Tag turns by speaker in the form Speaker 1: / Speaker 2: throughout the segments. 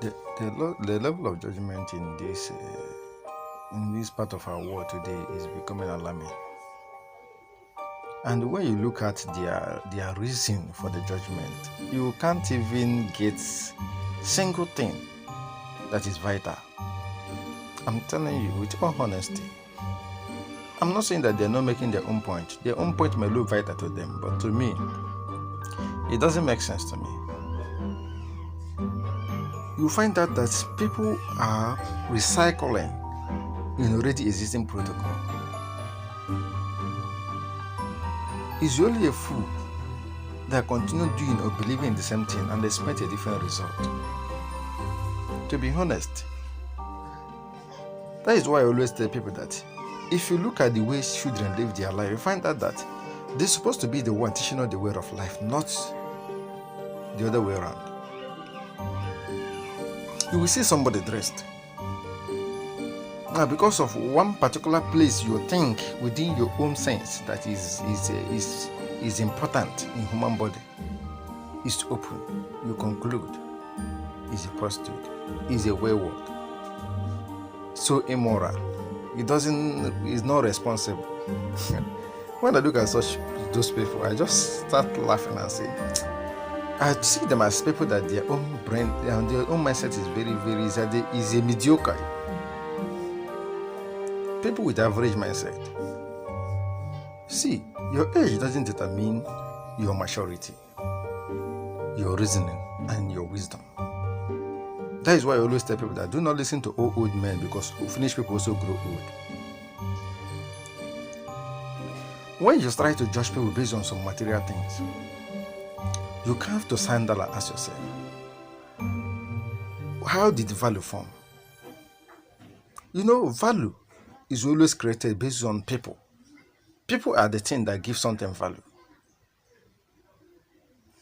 Speaker 1: The level of judgment in this part of our world today is becoming alarming. And when you look at their reason for the judgment, you can't even get single thing that is vital. I'm telling you with all honesty. I'm not saying that they're not making their own point. Their own point may look vital to them, but to me, it doesn't make sense to me. You find out that people are recycling in already existing protocol. It's only a fool that continue doing or believing in the same thing and expect a different result. To be honest, that is why I always tell people that if you look at the way children live their life, you find out that they're supposed to be the one teaching us the way of life, not the other way around. You will see somebody dressed. Now, because of one particular place you think within your own sense that is important in human body is open, you conclude is a prostitute, is a wayward, so immoral. Is not responsible. When I look at those people, I just start laughing and say, I see them as people that their own brain and their own mindset is is a mediocre. People with average mindset. See, your age doesn't determine your maturity, your reasoning, and your wisdom. That is why I always tell people that do not listen to old men, because finished people also grow old. When you try to judge people based on some material things, you have to stand and ask yourself, how did value form? Value is always created based on people. People are the thing that give something value.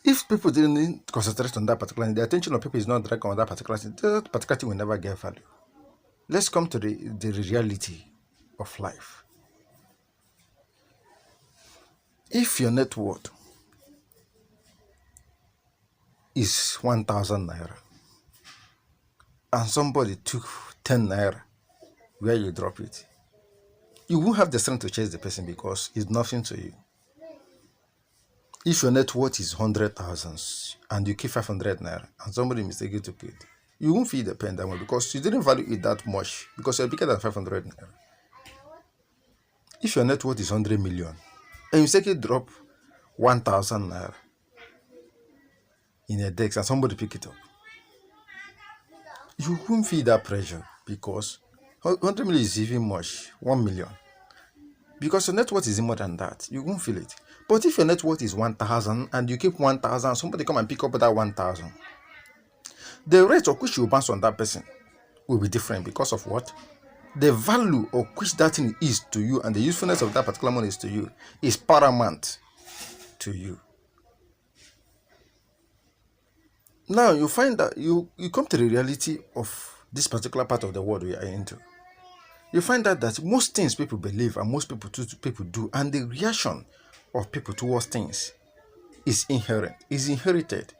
Speaker 1: If people didn't concentrate on that particular thing, the attention of people is not direct on that particular thing, that particular thing will never get value. Let's come to the reality of life. If your net worth is 1,000 naira and somebody took 10 naira where you drop it, you won't have the strength to chase the person because it's nothing to you. If your net worth is 100,000 and you keep 500 naira and somebody mistakenly took it, you won't feel the pain that much because you didn't value it that much because you're bigger than 500 naira. If your net worth is 100 million and you mistakenly drop 1,000 naira in a desk and somebody pick it up, you won't feel that pressure because 100 million is even much, 1 million. Because your net worth is more than that, you won't feel it. But if your net worth is 1,000 and you keep 1,000, somebody come and pick up that 1,000, the rate of which you bounce on that person will be different because of what? The value of which that thing is to you and the usefulness of that particular money is to you is paramount to you. Now you find that you come to the reality of this particular part of the world we are into. You find out that most things people believe and most people do, and the reaction of people towards things is inherited.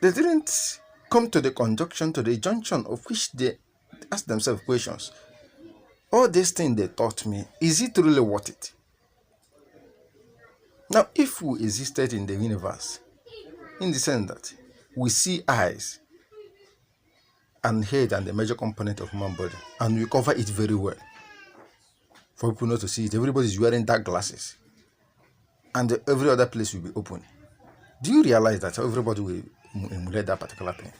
Speaker 1: They didn't come to the junction of which they ask themselves questions. All these things they taught me, is it really worth it? Now, if we existed in the universe, in the sense that we see eyes and head and the major component of human body, and we cover it very well for people not to see it. Everybody is wearing dark glasses and every other place will be open. Do you realize that everybody will emulate that particular thing?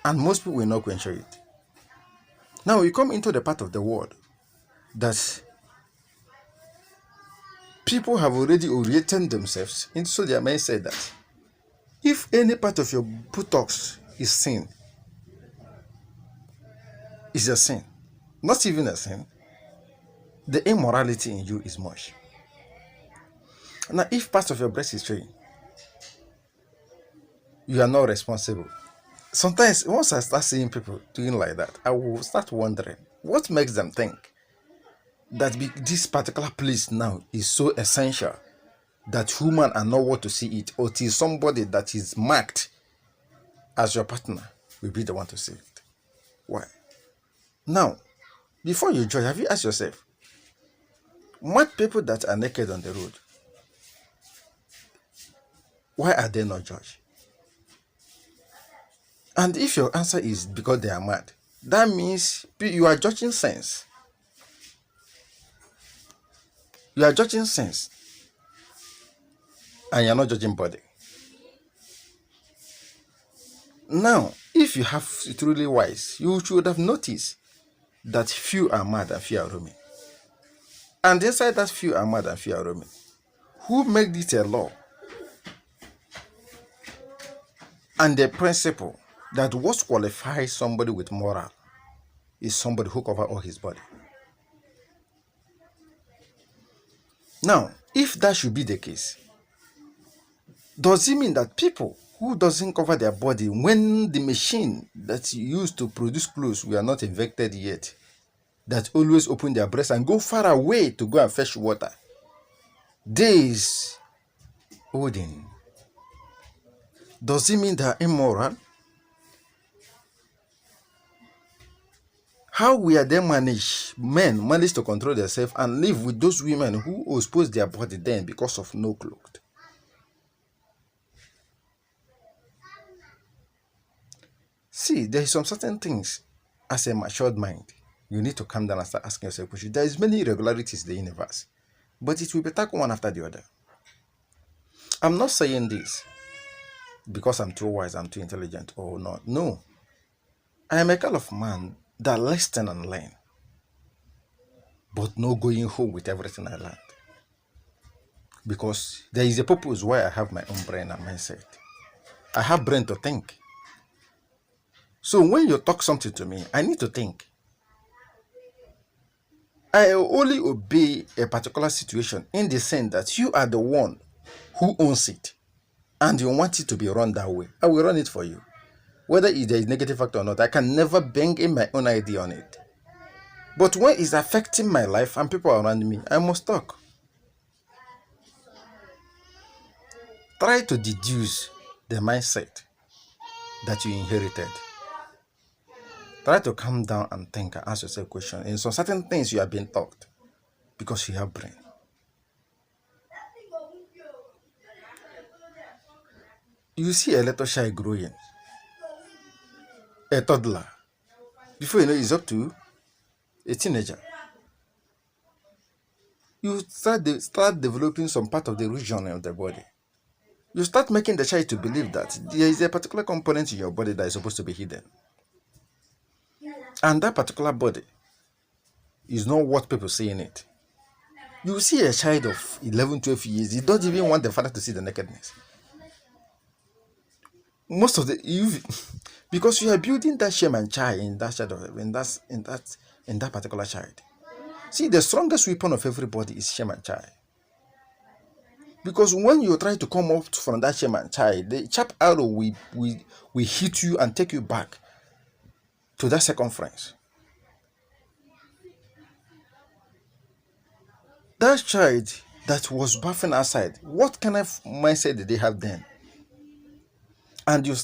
Speaker 1: And most people will not quench it. Now we come into the part of the world that people have already oriented themselves into their mindset that if any part of your buttocks is seen, is a sin. Not even a sin. The immorality in you is much. Now, if part of your breast is showing, you are not responsible. Sometimes, once I start seeing people doing like that, I will start wondering, what makes them think that this particular place now is so essential that human are not want to see it, or it is somebody that is marked as your partner will be the one to say it. Why? Now, before you judge, have you asked yourself, what people that are naked on the road, why are they not judged? And if your answer is because they are mad, that means you are judging sense. You are judging sense. And you are not judging body. Now, if you have truly wise, you should have noticed that few are mad and few are roaming. And inside that few are mad and few are roaming, who made it a law and the principle that what qualifies somebody with moral is somebody who covers all his body? Now, if that should be the case, does it mean that people who doesn't cover their body when the machine that's used to produce clothes we are not invented yet, that always open their breasts and go far away to go and fetch water, days holding, does it mean they are immoral? How will they men manage to control themselves and live with those women who expose their body then because of no clothes? See, there is some certain things as a matured mind, you need to calm down and start asking yourself questions. There is many irregularities in the universe, but it will be tackled one after the other. I'm not saying this because I'm too wise, I'm too intelligent, or not. No. I am a kind of man that listen and learn, but no going home with everything I learned. Because there is a purpose why I have my own brain and mindset. I have brain to think. So when you talk something to me, I need to think. I only obey a particular situation in the sense that you are the one who owns it and you want it to be run that way. I will run it for you. Whether there is negative factor or not, I can never bring in my own idea on it. But when it's affecting my life and people around me, I must talk. Try to deduce the mindset that you inherited. Try to calm down and think and ask yourself a question. In some certain things you have been taught because you have brain. You see a little child growing, a toddler. Before you know, he's up to a teenager. You start developing some part of the region of the body. You start making the child to believe that there is a particular component in your body that is supposed to be hidden. And that particular body is not what people see in it. You see a child of 11, 12 years, he doesn't even want the father to see the nakedness. Most of because you are building that shame and child in that particular child. See, the strongest weapon of everybody is shame and child. Because when you try to come up from that shame and child, the sharp arrow will hit you and take you back to that circumference. That child that was bathing outside, what kind of mindset did they have then? And you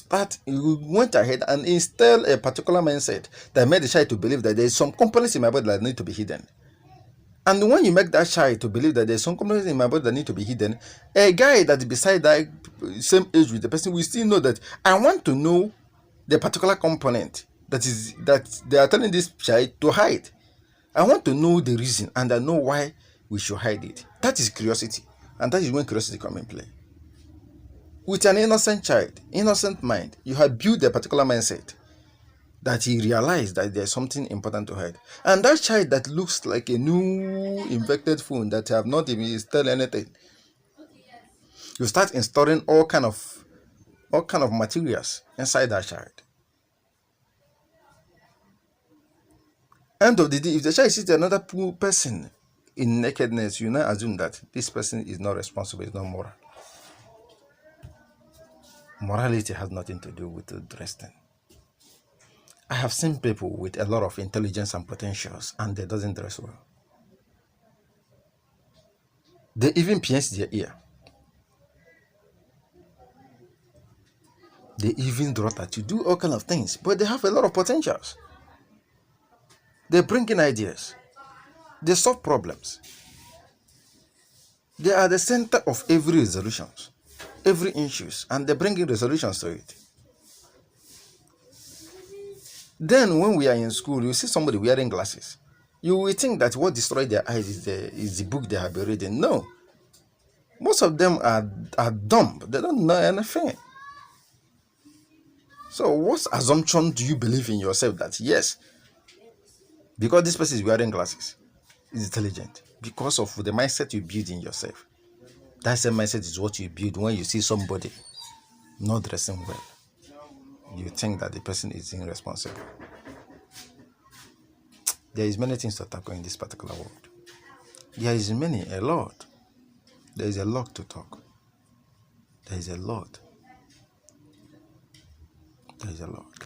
Speaker 1: went ahead and instilled a particular mindset that made the child to believe that there is some components in my body that need to be hidden. And when you make that child to believe that there's some components in my body that need to be hidden, a guy that is beside that same age with the person will still know that I want to know the particular component that they are telling this child to hide. I want to know the reason and I know why we should hide it. That is curiosity. And that is when curiosity comes in play. With an innocent child, innocent mind, you have built a particular mindset that he realized that there's something important to hide. And that child that looks like a new invented phone that have not even installed anything, you start installing all kind of materials inside that child. End of the day, if the child sees another person in nakedness, you now assume that this person is not responsible, is not moral. Morality has nothing to do with dressing. I have seen people with a lot of intelligence and potentials and they doesn't dress well. They even pierce their ear. They even draw at you, do all kind of things, but they have a lot of potentials. They bring in ideas. They solve problems. They are the center of every resolution, every issues, and they bring in resolutions to it. Then when we are in school, you see somebody wearing glasses. You will think that what destroyed their eyes is the book they have been reading. No. Most of them are dumb. They don't know anything. So what assumption do you believe in yourself that yes, because this person is wearing glasses, is intelligent? Because of the mindset you build in yourself. That same mindset is what you build when you see somebody not dressing well. You think that the person is irresponsible. There is many things to tackle in this particular world. There is a lot. There is a lot to talk. There is a lot. There is a lot.